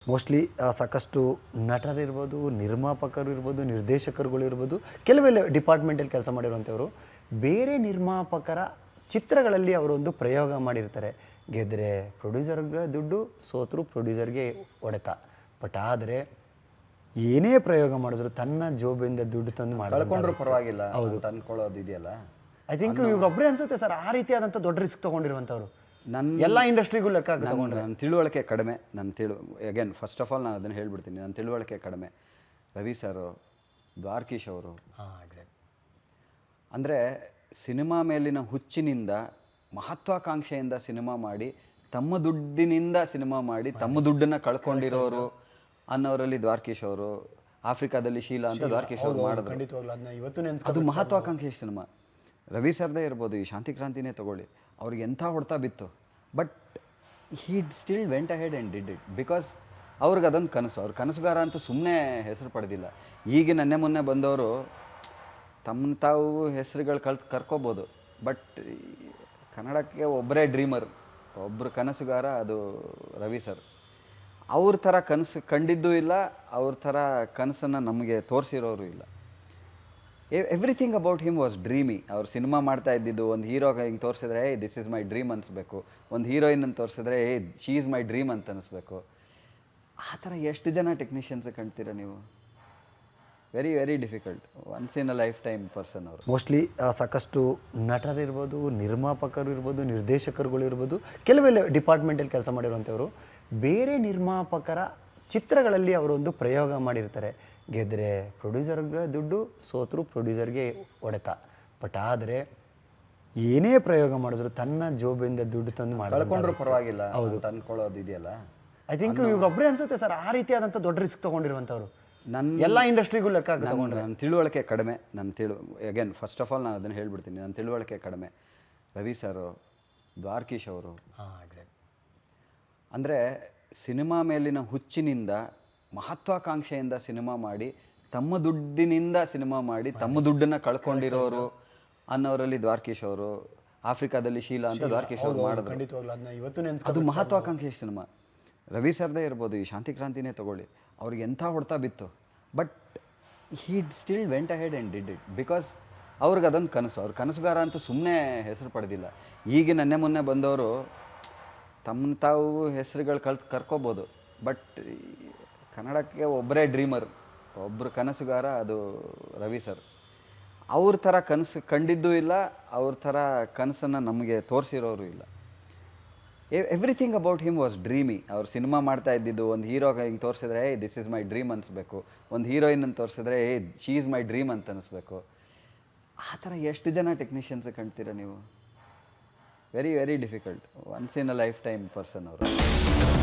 Mostly ಸಾಕಷ್ಟು ನಟರಿರ್ಬೋದು, ನಿರ್ಮಾಪಕರು ಇರ್ಬೋದು, ನಿರ್ದೇಶಕರುಗಳು ಇರ್ಬೋದು, ಕೆಲವೆಲ್ಲ ಡಿಪಾರ್ಟ್ಮೆಂಟಲ್ಲಿ ಕೆಲಸ ಮಾಡಿರುವಂಥವರು ಬೇರೆ ನಿರ್ಮಾಪಕರ ಚಿತ್ರಗಳಲ್ಲಿ ಅವರೊಂದು ಪ್ರಯೋಗ ಮಾಡಿರ್ತಾರೆ. ಗೆದ್ದರೆ ಪ್ರೊಡ್ಯೂಸರ್ಗೆ ದುಡ್ಡು, ಸೋತರು ಪ್ರೊಡ್ಯೂಸರ್ಗೆ ಹೊಡೆತ. ಬಟ್ ಆದರೆ ಏನೇ ಪ್ರಯೋಗ ಮಾಡಿದ್ರು ತನ್ನ ಜೋಬಿಂದ ದುಡ್ಡು ತಂದು ಕಳ್ಕೊಂಡ್ರು ಪರವಾಗಿಲ್ಲ ಹೌದು ತಂದ್ಕೊಳ್ಳೋದು ಇದೆಯಲ್ಲ. ಐ ಥಿಂಕ್ ಇವ್ರೊಬ್ಬರೇ ಅನ್ಸುತ್ತೆ ಸರ್ ಆ ರೀತಿಯಾದಂಥ ದೊಡ್ಡ ರಿಸ್ಕ್ ತೊಗೊಂಡಿರುವಂಥವ್ರು. ಎಲ್ಲ ಇಂಡಸ್ಟ್ರಿಗೂ ಲೆಕ್ಕ ತಗೊಂಡ್ರೆ ನನ್ನ ತಿಳುವಳಿಕೆ ಕಡಿಮೆ. ಅಗೇನ್ ಫಸ್ಟ್ ಆಫ್ ಆಲ್ ನಾನು ಅದನ್ನು ಹೇಳ್ಬಿಡ್ತೀನಿ, ನನ್ನ ತಿಳುವಳಿಕೆ ಕಡಿಮೆ. ರವಿ ಸರು, ದ್ವಾರಕೀಶ್ ಅವರು ಎಕ್ಸಾಕ್ಟ್. ಅಂದರೆ ಸಿನಿಮಾ ಮೇಲಿನ ಹುಚ್ಚಿನಿಂದ, ಮಹತ್ವಾಕಾಂಕ್ಷೆಯಿಂದ ಸಿನಿಮಾ ಮಾಡಿ, ತಮ್ಮ ದುಡ್ಡಿನಿಂದ ಸಿನಿಮಾ ಮಾಡಿ ತಮ್ಮ ದುಡ್ಡನ್ನು ಕಳ್ಕೊಂಡಿರೋರು ಅನ್ನೋರಲ್ಲಿ ದ್ವಾರಕೀಶ್ ಅವರು. ಆಫ್ರಿಕಾದಲ್ಲಿ ಶೀಲಾ ಅಂತ ದ್ವಾರಕೀಶ್ ಅವರು ಮಾಡಿದ್ರು. ಅದು ಮಹತ್ವಾಕಾಂಕ್ಷೆ ಸಿನಿಮಾ. ರವಿ ಸರ್ದೇ ಇರ್ಬೋದು, ಈ ಶಾಂತಿ ಕ್ರಾಂತಿನೇ ತಗೊಳ್ಳಿ, ಅವ್ರಿಗೆ ಎಂಥ ಹೊಡ್ತಾ ಬಿತ್ತು. But he still vent ahead and did it because ಅವ್ರಿಗೆ ಅದೊಂದು ಕನಸು. ಅವ್ರ ಕನಸುಗಾರ ಅಂತ ಸುಮ್ಮನೆ ಹೆಸರು ಪಡೆದಿಲ್ಲ. ಈಗ ನೆನ್ನೆ ಮೊನ್ನೆ ಬಂದವರು ತಮ್ಮ ತಾವು ಹೆಸರುಗಳು ಕರ್ಕೋಬೋದು. ಬಟ್ ಕನ್ನಡಕ್ಕೆ ಒಬ್ಬರೇ ಡ್ರೀಮರ್, ಒಬ್ಬರು ಕನಸುಗಾರ, ಅದು ರವಿ ಸರ್. ಅವ್ರ ಥರ ಕನಸು ಕಂಡಿದ್ದೂ ಇಲ್ಲ, ಅವ್ರ ಥರ ಕನಸನ್ನು ನಮಗೆ ತೋರಿಸಿರೋರು ಇಲ್ಲ. Everything about him was dreamy. ಅವ್ರು ಸಿನಿಮಾ ಮಾಡ್ತಾ ಇದ್ದಿದ್ದು, ಒಂದು ಹೀರೋ ಹಿಂಗೆ ತೋರಿಸಿದ್ರೆ ದಿಸ್ ಇಸ್ ಮೈ ಡ್ರೀಮ್ ಅನಿಸ್ಬೇಕು, ಒಂದು ಹೀರೋಯಿನ್ ಅಂತ ತೋರಿಸಿದ್ರೆ ಶೀ ಈಸ್ ಮೈ ಡ್ರೀಮ್ ಅಂತ ಅನಿಸ್ಬೇಕು. ಆ ಥರ ಎಷ್ಟು ಜನ ಟೆಕ್ನಿಷಿಯನ್ಸ್ ಕಾಣ್ತೀರಾ ನೀವು? Very very difficult. Once in a life time person ಅವರು. ಮೋಸ್ಟ್ಲಿ ಸಾಕಷ್ಟು ನಟರಿರ್ಬೋದು, ನಿರ್ಮಾಪಕರು ಇರ್ಬೋದು, ನಿರ್ದೇಶಕರುಗಳು ಇರ್ಬೋದು, ಕೆಲವೆಲ್ಲ ಡಿಪಾರ್ಟ್ಮೆಂಟಲ್ಲಿ ಕೆಲಸ ಮಾಡಿರುವಂಥವರು ಬೇರೆ ನಿರ್ಮಾಪಕರ ಚಿತ್ರಗಳಲ್ಲಿ ಅವರೊಂದು ಪ್ರಯೋಗ ಮಾಡಿರ್ತಾರೆ. ಗೆದ್ದರೆ ಪ್ರೊಡ್ಯೂಸರ್ಗೆ ದುಡ್ಡು, ಸೋತರು ಪ್ರೊಡ್ಯೂಸರ್ಗೆ ಹೊಡೆತ. ಬಟ್ ಆದರೆ ಏನೇ ಪ್ರಯೋಗ ಮಾಡಿದ್ರು ತನ್ನ ಜೋಬಿಂದ ದುಡ್ಡು ತಂದು ಕಳ್ಕೊಂಡ್ರು ಪರವಾಗಿಲ್ಲ ಹೌದು ತಂದ್ಕೊಳ್ಳೋದು ಇದೆಯಲ್ಲ. ಐ ಥಿಂಕ್ ಇವ್ರೊಬ್ಬರೇ ಅನ್ಸುತ್ತೆ ಸರ್ ಆ ರೀತಿಯಾದಂಥ ದೊಡ್ಡ ರಿಸ್ಕ್ ತೊಗೊಂಡಿರುವಂಥವ್ರು. ಎಲ್ಲ ಇಂಡಸ್ಟ್ರಿಗೂ ಲೆಕ್ಕ ತಗೊಂಡ್ರೆ ನನ್ನ ತಿಳುವಳಿಕೆ ಕಡಿಮೆ. ಅಗೇನ್ ಫಸ್ಟ್ ಆಫ್ ಆಲ್ ನಾನು ಅದನ್ನು ಹೇಳ್ಬಿಡ್ತೀನಿ, ನನ್ನ ತಿಳುವಳಿಕೆ ಕಡಿಮೆ. ರವಿ ಸರು, ದ್ವಾರಕೀಶ್ ಅವರು ಎಕ್ಸಾಕ್ಟ್. ಅಂದರೆ ಸಿನಿಮಾ ಮೇಲಿನ ಹುಚ್ಚಿನಿಂದ, ಮಹತ್ವಾಕಾಂಕ್ಷೆಯಿಂದ ಸಿನಿಮಾ ಮಾಡಿ, ತಮ್ಮ ದುಡ್ಡಿನಿಂದ ಸಿನಿಮಾ ಮಾಡಿ ತಮ್ಮ ದುಡ್ಡನ್ನು ಕಳ್ಕೊಂಡಿರೋರು ಅನ್ನೋರಲ್ಲಿ ದ್ವಾರಕೀಶ್ ಅವರು. ಆಫ್ರಿಕಾದಲ್ಲಿ ಶೀಲಾ ಅಂತ ದ್ವಾರಕೀಶ್ ಅವರು ಮಾಡಿದ್ರು. ಅದು ಮಹತ್ವಾಕಾಂಕ್ಷೆ ಸಿನಿಮಾ. ರವಿ ಸರ್ದೇ ಇರ್ಬೋದು, ಈ ಶಾಂತಿ ಕ್ರಾಂತಿನೇ ತಗೊಳ್ಳಿ, ಅವ್ರಿಗೆ ಎಂಥ ಹೊಡ್ತಾ ಬಿತ್ತು. But he still vent ahead and did it because ಅವ್ರಿಗೆ ಅದೊಂದು ಕನಸು. ಅವ್ರ ಕನಸುಗಾರ ಅಂತ ಸುಮ್ಮನೆ ಹೆಸರು ಪಡೆದಿಲ್ಲ. ಈಗ ನೆನ್ನೆ ಮೊನ್ನೆ ಬಂದವರು ತಮ್ಮ ತಾವು ಹೆಸರುಗಳು ಕರ್ಕೋಬೋದು. ಬಟ್ ಕನ್ನಡಕ್ಕೆ ಒಬ್ಬರೇ ಡ್ರೀಮರ್, ಒಬ್ಬರು ಕನಸುಗಾರ, ಅದು ರವಿ ಸರ್. ಅವ್ರ ಥರ ಕನಸು ಕಂಡಿದ್ದೂ ಇಲ್ಲ, ಅವ್ರ ಥರ ಕನಸನ್ನು ನಮಗೆ ತೋರಿಸಿರೋರು ಇಲ್ಲ. Everything about him was dreamy. ಅವ್ರು ಸಿನಿಮಾ ಮಾಡ್ತಾ ಇದ್ದಿದ್ದು, ಒಂದು ಹೀರೋ ಹಿಂಗೆ ತೋರಿಸಿದ್ರೆ ದಿಸ್ ಇಸ್ ಮೈ ಡ್ರೀಮ್ ಅನಿಸ್ಬೇಕು, ಒಂದು ಹೀರೋಯಿನ್ ಅಂತ ತೋರಿಸಿದ್ರೆ ಶೀ ಈಸ್ ಮೈ ಡ್ರೀಮ್ ಅಂತ ಅನಿಸ್ಬೇಕು. ಆ ಥರ ಎಷ್ಟು ಜನ ಟೆಕ್ನಿಷಿಯನ್ಸ್ ಕಾಣ್ತೀರಾ ನೀವು? Very very difficult. Once in a life time person ಅವರು.